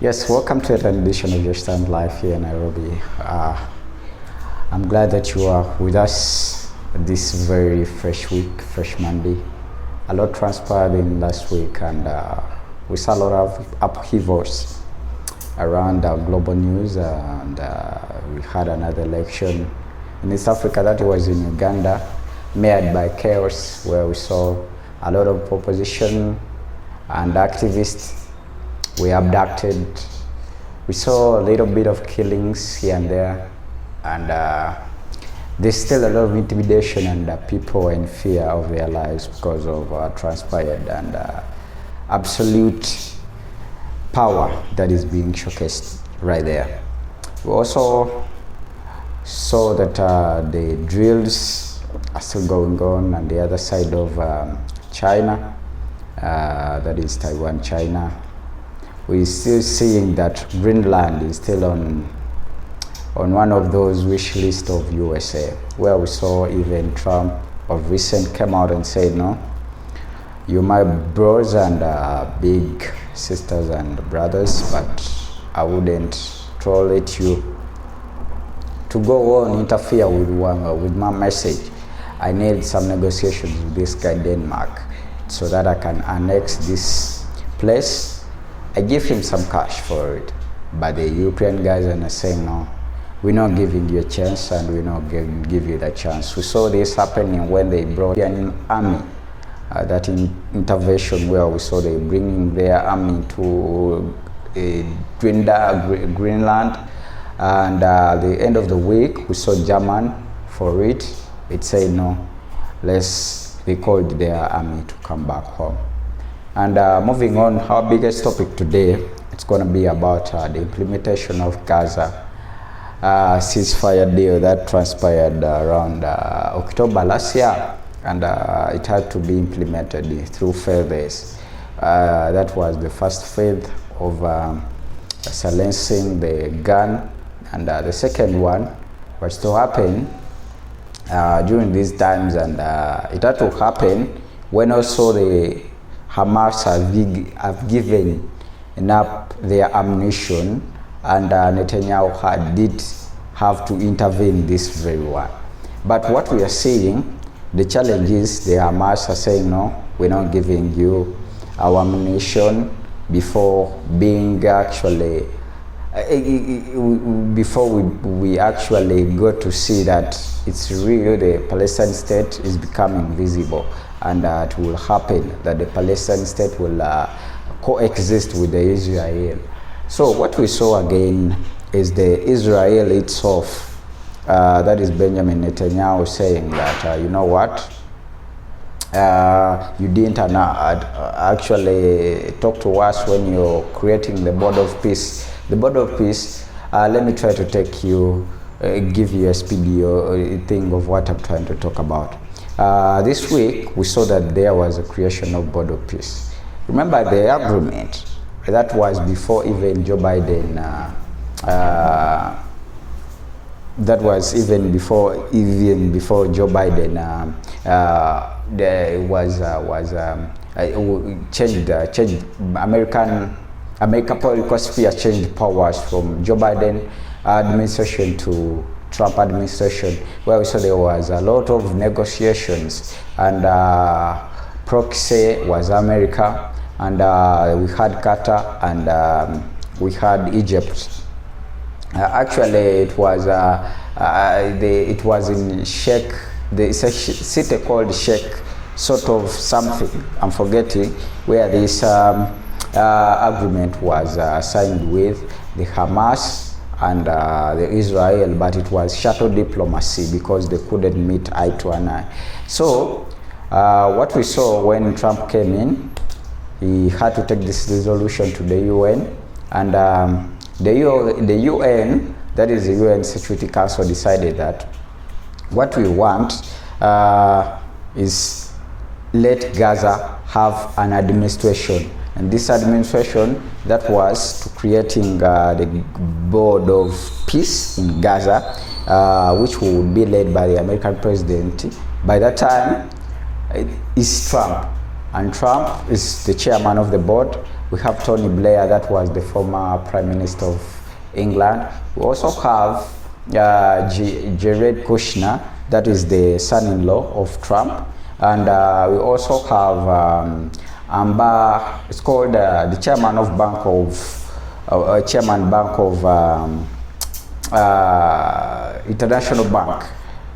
Yes, welcome to an edition of Your Stand Live here in Nairobi. I'm glad that you are with us this very fresh week, fresh Monday. A lot transpired in last week, and we saw a lot of upheavals around global news, and we had another election in East Africa that was in Uganda, marred by chaos, where we saw a lot of opposition and activists were abducted. We saw a little bit of killings here and there, and there's still a lot of intimidation, and people are in fear of their lives because of transpired and absolute power that is being showcased right there. We also saw that the drills are still going on on the other side of China, that is Taiwan, China. We're still seeing that Greenland is still on one of those wish lists of USA, where we saw even Trump of recent came out and said, no, you're my bros and big sisters and brothers, but I wouldn't tolerate you to go on interfere with my message. I need some negotiations with this guy Denmark so that I can annex this place. I give him some cash for it, but the European guys are saying, no, we're not giving you a chance, and we're not going to give you that chance. We saw this happening when they brought an army, that intervention where we saw they bringing their army to Greenland, and at the end of the week, we saw German for it. It said, no, they called their army to come back home. And moving on, our biggest topic today, it's going to be about the implementation of Gaza ceasefire deal that transpired around October last year, and it had to be implemented through phases. That was the first phase of silencing the gun, and the second one was to happen during these times, and it had to happen when also the Hamas have given up their ammunition, and Netanyahu did have to intervene this very one. But what we are seeing, the challenge is the Hamas are saying, no, we're not giving you our ammunition before being actually, before we actually got to see that it's real, the Palestinian state is becoming visible. And it will happen that the Palestinian state will coexist with the Israel. So what we saw again is the Israel itself, that is Benjamin Netanyahu saying that, you know what, you didn't actually talk to us when you're creating the board of peace. The board of peace, let me try to take you, give you a speedy thing of what I'm trying to talk about. This week, we saw that there was a creation of board of peace. Remember the agreement that was before even Joe Biden. That was even before Joe Biden. There was changed American political sphere changed powers from Joe Biden administration to Trump administration, where we saw there was a lot of negotiations, and proxy was America, and we had Qatar, and we had Egypt. Actually, it was in Sheikh. It's a city called Sheikh, sort of something. I'm forgetting where this agreement was signed with the Hamas and the Israel, but it was shuttle diplomacy because they couldn't meet eye to eye. So what we saw when Trump came in, he had to take this resolution to the UN, and the UN, that is the UN Security Council, decided that what we want is let Gaza have an administration. And this administration, that was to creating the board of peace in Gaza, which would be led by the American president. By that time, it's Trump. And Trump is the chairman of the board, We have Tony Blair, that was the former Prime Minister of England. We also have Jared Kushner, that is the son-in-law of Trump. And we also have it's called the chairman of International Bank.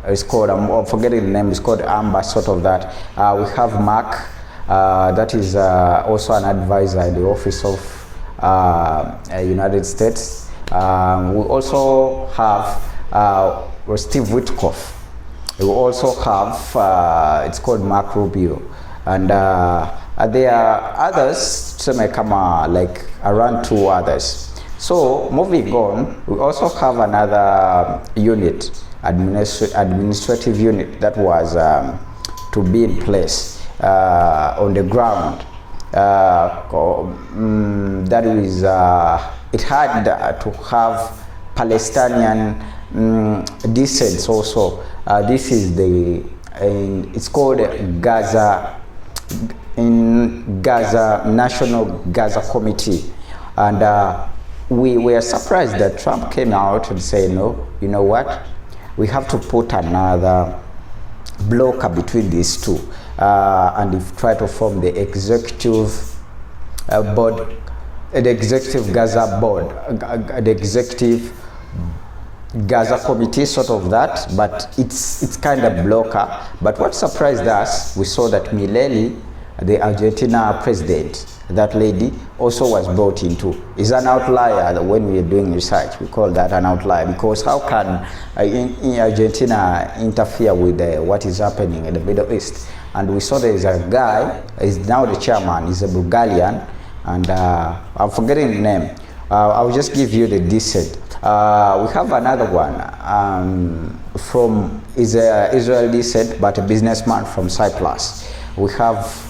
It's called, I'm forgetting the name, it's called Amber, sort of that. We have Mark, that is also an advisor in the office of United States. We also have Steve Witkoff. We also have, it's called Mark Rubio. And there are others, some may come like around 2 others. So moving on, we also have another unit, administrative unit, that was to be in place on the ground. That is, it had to have Palestinian descent also. This is it's called Gaza National Gaza Committee. And we were surprised that Trump came out and said, no, you know what? We have to put another blocker between these two. And if try to form the executive board, the executive Gaza board, the executive Gaza committee, sort of that, but it's kind of blocker. But what surprised us, we saw that Milei, the Argentina president, that lady also was brought into. Is an outlier. When we are doing research, we call that an outlier, because how can in Argentina interfere with what is happening in the Middle East? And we saw there is a guy, is now the chairman, he's a Bulgarian, and I'm forgetting the name. I'll just give you the descent. We have another one from Israel descent, but a businessman from Cyprus. We have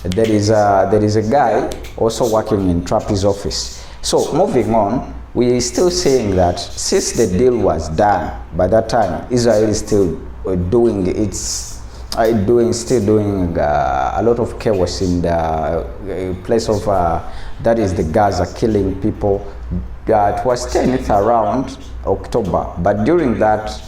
there is a guy also working in Trump's office. So moving on, we're still saying that since the deal was done, by that time Israel is still doing still doing a lot of chaos in the place of that is the Gaza, killing people. It was 10th around October, but during that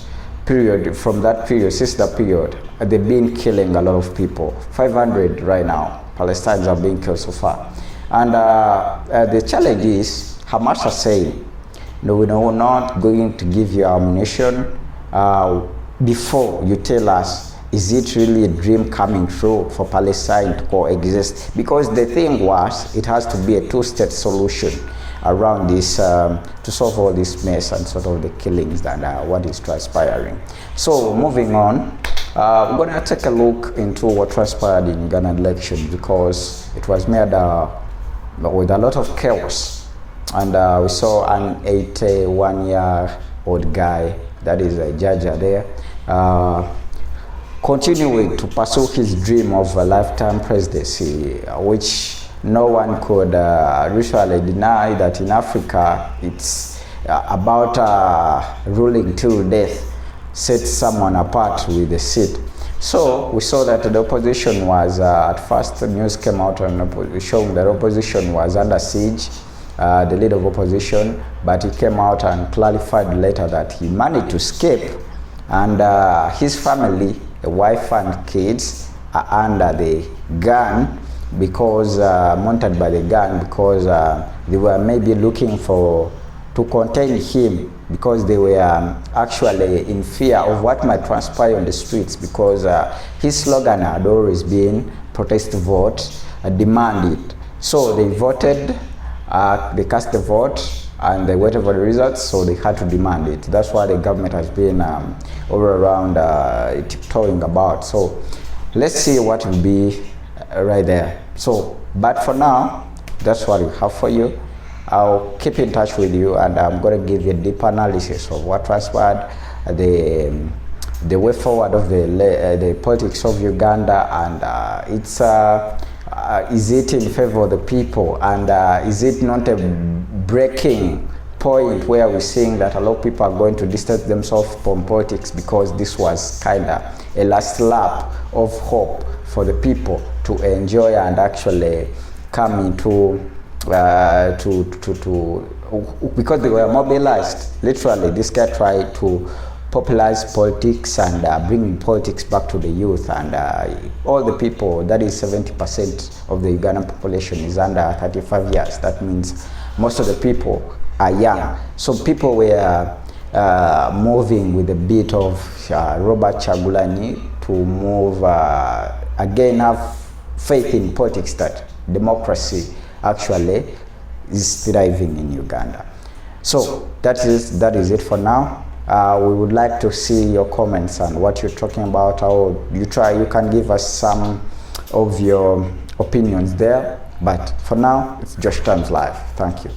period, since that period, they've been killing a lot of people. 500 right now, Palestinians are being killed so far. And the challenge is, Hamas are saying, no, we're not going to give you ammunition before you tell us, is it really a dream coming true for Palestine to coexist? Because the thing was, it has to be a two-state solution around this to solve all this mess and sort of the killings and what is transpiring. So moving on, we're going to take a look into what transpired in Ghana election, because it was made with a lot of chaos. And we saw an 81-year-old guy, that is a judge there, continuing to pursue his dream of a lifetime presidency, which no one could usually deny that in Africa it's about ruling till death sets someone apart with the seat. So we saw that the opposition was, at first the news came out and showing that opposition was under siege, the leader of opposition, but he came out and clarified later that he managed to escape, and his family, the wife and kids, are under the gun, because monitored by the gun, because they were maybe looking to contain him, because they were actually in fear of what might transpire on the streets, because his slogan had always been protest vote, demand it. So they voted, they cast the vote, and they waited for the results, so they had to demand it. That's why the government has been all around tiptoeing about. So let's see what will be right there. So, but for now, that's what we have for you. I'll keep in touch with you, and I'm going to give you a deep analysis of what transpired, the way forward of the politics of Uganda, and is it in favor of the people, and is it not a breaking point where we're seeing that a lot of people are going to distance themselves from politics, because this was kind of a last lap of hope for the people to enjoy and actually come into because they were mobilized. Literally, this guy tried to popularize politics and bring politics back to the youth, and all the people, that is 70% of the Ugandan population is under 35 years. That means most of the people are young. So people were moving with a bit of Robert Kyagulanyi to move, again, have faith in politics that democracy actually is thriving in Uganda. So that is it for now. We would like to see your comments on what you're talking about. How you can give us some of your opinions there. But for now, it's Josh Times Live. Thank you.